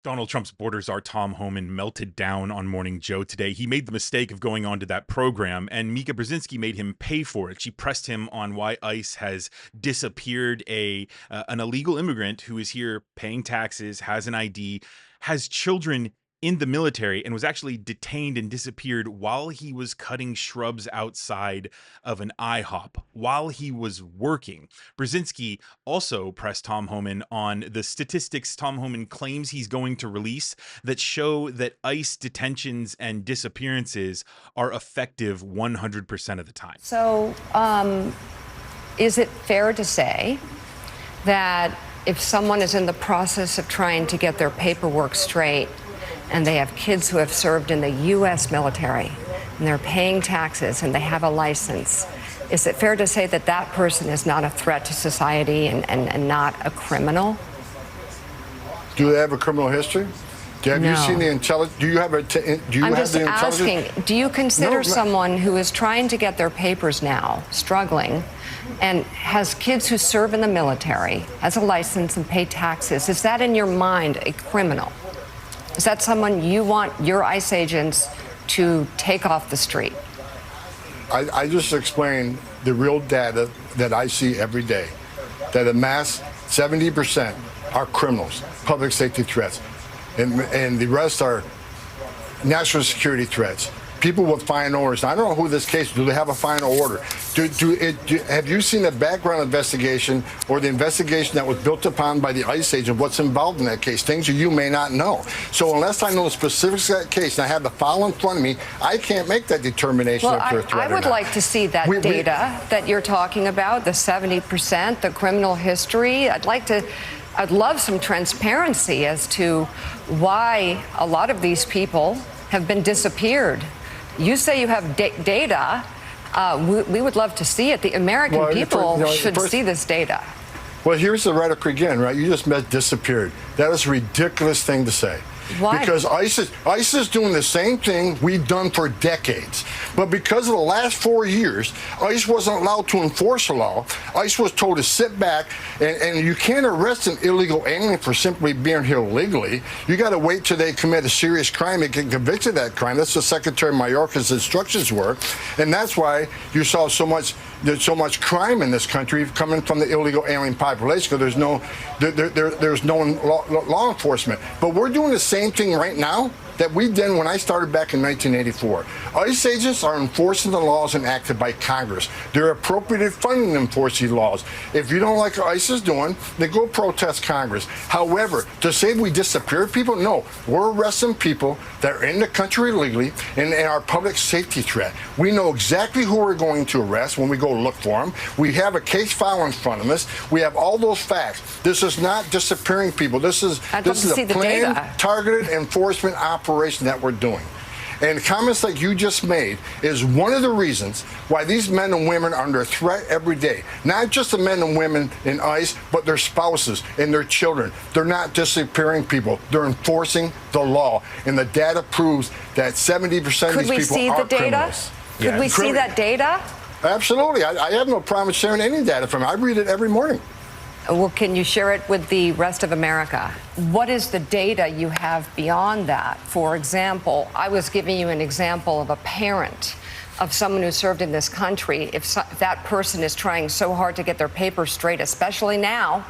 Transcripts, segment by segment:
Donald Trump's border czar Tom Homan melted down on Morning Joe today. He made the mistake of going on to that program, and Mika Brzezinski made him pay for it. She pressed him on why ICE has disappeared an illegal immigrant who is here paying taxes, has an ID, has children in the military, and was actually detained and disappeared while he was cutting shrubs outside of an IHOP while he was working. Brzezinski also pressed Tom Homan on the statistics Tom Homan claims he's going to release that show that ICE detentions and disappearances are effective 100% of the time. So, is it fair to say that if someone is in the process of trying to get their paperwork straight, and they have kids who have served in the U.S. military, and they're paying taxes, and they have a license, is it fair to say that that person is not a threat to society and not a criminal? Do they have a criminal history? Have No. you seen the intelligence? Do you have a? Do you I'm have just the intelligence? asking, do you consider someone who is trying to get their papers now, struggling, and has kids who serve in the military, has a license and pay taxes, is that in your mind a criminal? Is that someone you want your ICE agents to take off the street? I just explained the real data that I see every day, that a mass 70% are criminals, public safety threats, and the rest are national security threats. People with final orders. Now, I don't know who this case. Do they have a final order? Have you seen the background investigation or the investigation that was built upon by the ICE agent? What's involved in that case? Things that you may not know. So unless I know the specifics of that case and I have the file in front of me, I can't make that determination if they're a threat I would like to see that data that you're talking about, the 70%, the criminal history. I'd love some transparency as to why a lot of these people have been disappeared. You say you have data. We would love to see it. The American people should see this data. Well, here's the rhetoric again, right? You just meant disappeared. That is a ridiculous thing to say. Why? Because ICE is doing the same thing we've done for decades. But because of the last 4 years, ICE wasn't allowed to enforce the law. ICE was told to sit back, and you can't arrest an illegal alien for simply being here illegally. You got to wait till they commit a serious crime and get convicted of that crime. That's what Secretary Mayorkas' instructions were. And that's why you saw there's so much crime in this country coming from the illegal alien population, because there's no law enforcement. But we're doing the same thing right now that we did when I started back in 1984. ICE agents are enforcing the laws enacted by Congress. They're appropriated funding to enforce these laws. If you don't like what ICE is doing, then go protest Congress. However, to say we disappeared people, no. We're arresting people that are in the country illegally and are public safety threat. We know exactly who we're going to arrest when we go look for them. We have a case file in front of us. We have all those facts. This is not disappearing people. This is a planned, targeted enforcement operation that we're doing. And comments like you just made is one of the reasons why these men and women are under threat every day. Not just the men and women in ICE, but their spouses and their children. They're not disappearing people. They're enforcing the law. And the data proves that 70% of these people are criminals. Could we see that data? Absolutely. I have no problem sharing any data from it. I read it every morning. Well, can you share it with the rest of America? What is the data you have beyond that? For example, I was giving you an example of a parent of someone who served in this country. If that person is trying so hard to get their papers straight, especially now,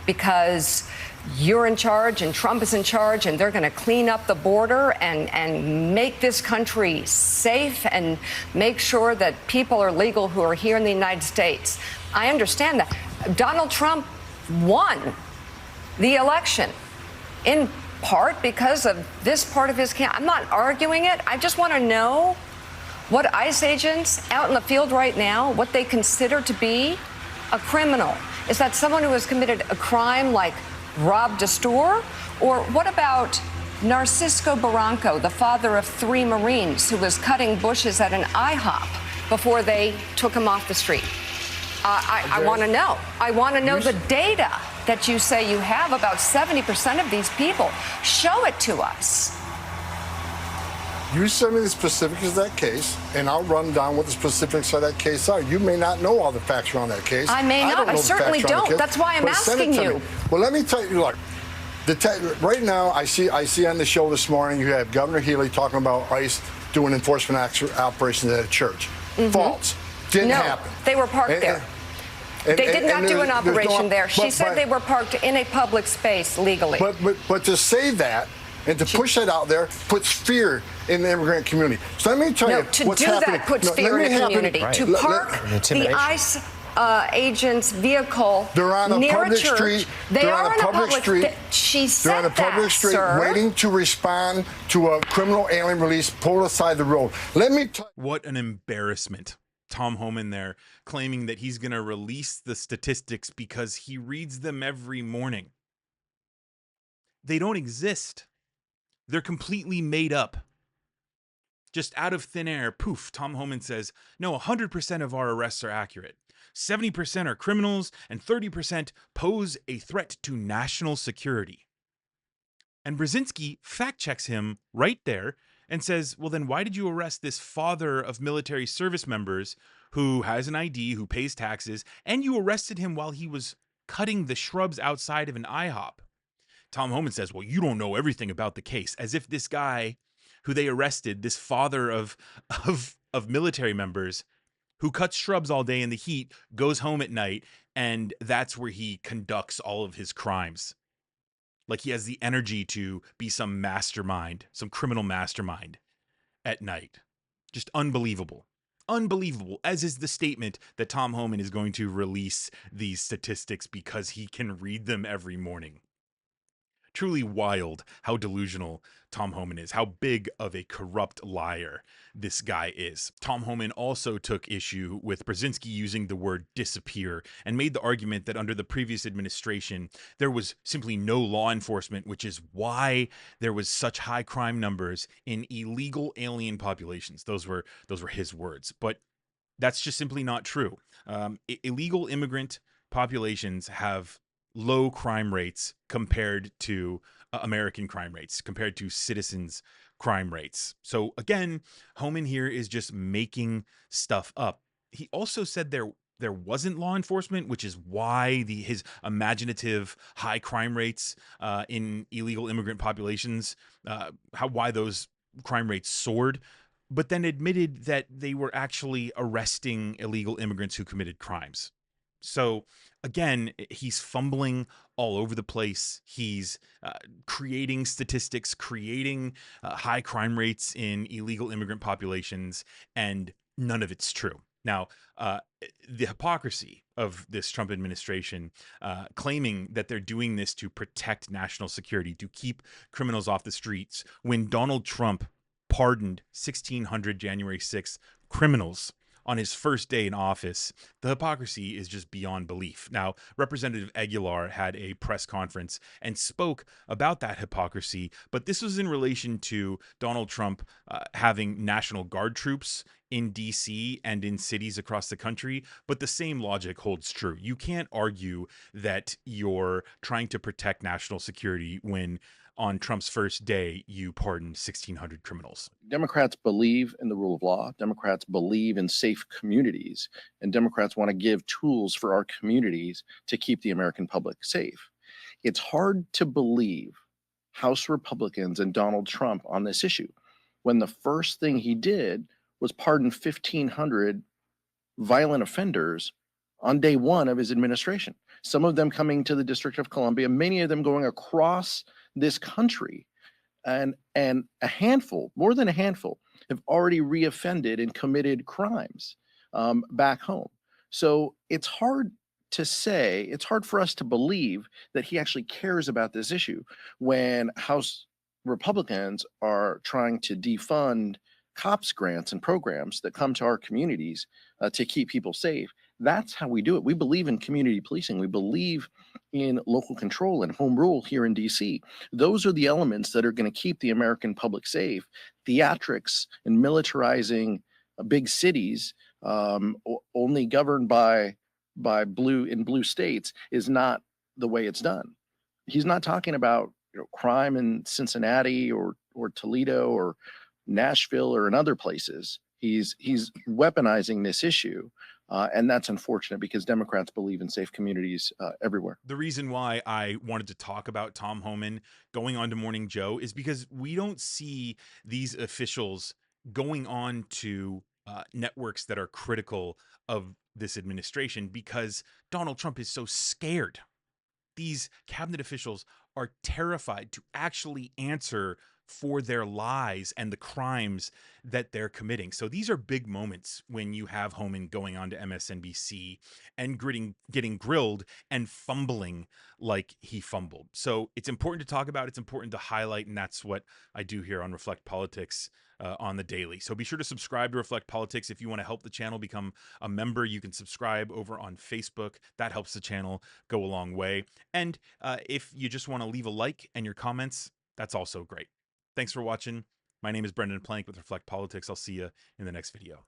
because you're in charge and Trump is in charge and they're going to clean up the border and make this country safe and make sure that people are legal who are here in the United States. I understand that. Donald Trump won the election in part because of this part of his campaign. I'm not arguing it. I just want to know what ICE agents out in the field right now, what they consider to be a criminal. Is that someone who has committed a crime like robbed a store? Or what about Narcisco Barranco, the father of 3 Marines who was cutting bushes at an IHOP before they took him off the street? I want to know. I want to know the data that you say you have about 70% of these people. Show it to us. You send me the specifics of that case, and I'll run down what the specifics of that case are. You may not know all the facts around that case. I may not. I certainly don't. That's why I'm asking you. Well, let me tell you, look, Right now, I see on the show this morning, you have Governor Healy talking about ICE doing enforcement operations at a church. False. Didn't happen. They were parked there. They did not do an operation there. She said they were parked in a public space legally. But to say that and to push that out there puts fear in the immigrant community. So let me tell you what's happening. To do that puts fear in the community. Right. To park the ICE agent's vehicle they're on a near public a church. street. They they're are on a public street. She said they're on a public street waiting to respond to a criminal alien release pulled aside the road. Let me tell you. What an embarrassment. Tom Homan there claiming that he's going to release the statistics because he reads them every morning. They don't exist. They're completely made up. Just out of thin air, poof, Tom Homan says, no, 100% of our arrests are accurate. 70% are criminals and 30% pose a threat to national security. And Brzezinski fact checks him right there and says, well, then why did you arrest this father of military service members who has an ID, who pays taxes, and you arrested him while he was cutting the shrubs outside of an IHOP? Tom Homan says, well, you don't know everything about the case, as if this guy who they arrested, this father of military members who cuts shrubs all day in the heat, goes home at night, and that's where he conducts all of his crimes. Like he has the energy to be some mastermind, some criminal mastermind at night. Just unbelievable. Unbelievable, as is the statement that Tom Homan is going to release these statistics because he can read them every morning. Truly wild how delusional Tom Homan is, how big of a corrupt liar this guy is. Tom Homan also took issue with Brzezinski using the word disappear and made the argument that under the previous administration, there was simply no law enforcement, which is why there was such high crime numbers in illegal alien populations. Those were his words, but that's just simply not true. Illegal immigrant populations have low crime rates compared to American crime rates, compared to citizens' crime rates. So again, Homan here is just making stuff up. He also said there wasn't law enforcement, which is why his imaginative high crime rates in illegal immigrant populations, why those crime rates soared, but then admitted that they were actually arresting illegal immigrants who committed crimes. So again, he's fumbling all over the place. He's creating statistics, creating high crime rates in illegal immigrant populations, and none of it's true. Now, the hypocrisy of this Trump administration claiming that they're doing this to protect national security, to keep criminals off the streets, when Donald Trump pardoned 1,600 January 6th criminals on his first day in office, the hypocrisy is just beyond belief. Now, Representative Aguilar had a press conference and spoke about that hypocrisy, but this was in relation to Donald Trump having National Guard troops in DC and in cities across the country, but the same logic holds true. You can't argue that you're trying to protect national security when on Trump's first day, you pardoned 1,600 criminals. Democrats believe in the rule of law. Democrats believe in safe communities. And Democrats want to give tools for our communities to keep the American public safe. It's hard to believe House Republicans and Donald Trump on this issue when the first thing he did was pardon 1,500 violent offenders on day one of his administration. Some of them coming to the District of Columbia, many of them going across this country, and a handful, more than a handful, have already reoffended and committed crimes back home. So it's hard to say, it's hard for us to believe that he actually cares about this issue when House Republicans are trying to defund COPS grants and programs that come to our communities to keep people safe. That's how we do it. We believe in community policing. We believe in local control and home rule here in DC. Those are the elements that are going to keep the American public safe. Theatrics and militarizing big cities only governed by blue states is not the way it's done. He's not talking about crime in Cincinnati or Toledo or Nashville or in other places. He's weaponizing this issue And that's unfortunate because Democrats believe in safe communities everywhere. The reason why I wanted to talk about Tom Homan going on to Morning Joe is because we don't see these officials going on to networks that are critical of this administration because Donald Trump is so scared. These cabinet officials are terrified to actually answer for their lies and the crimes that they're committing. So these are big moments when you have Homan going on to MSNBC and getting grilled and fumbling like he fumbled. So it's important to talk about, it's important to highlight, and that's what I do here on Reflect Politics on the daily. So be sure to subscribe to Reflect Politics. If you want to help the channel become a member, you can subscribe over on Facebook. That helps the channel go a long way. And if you just want to leave a like and your comments, that's also great. Thanks for watching. My name is Brendan Plank with Reflect Politics. I'll see you in the next video.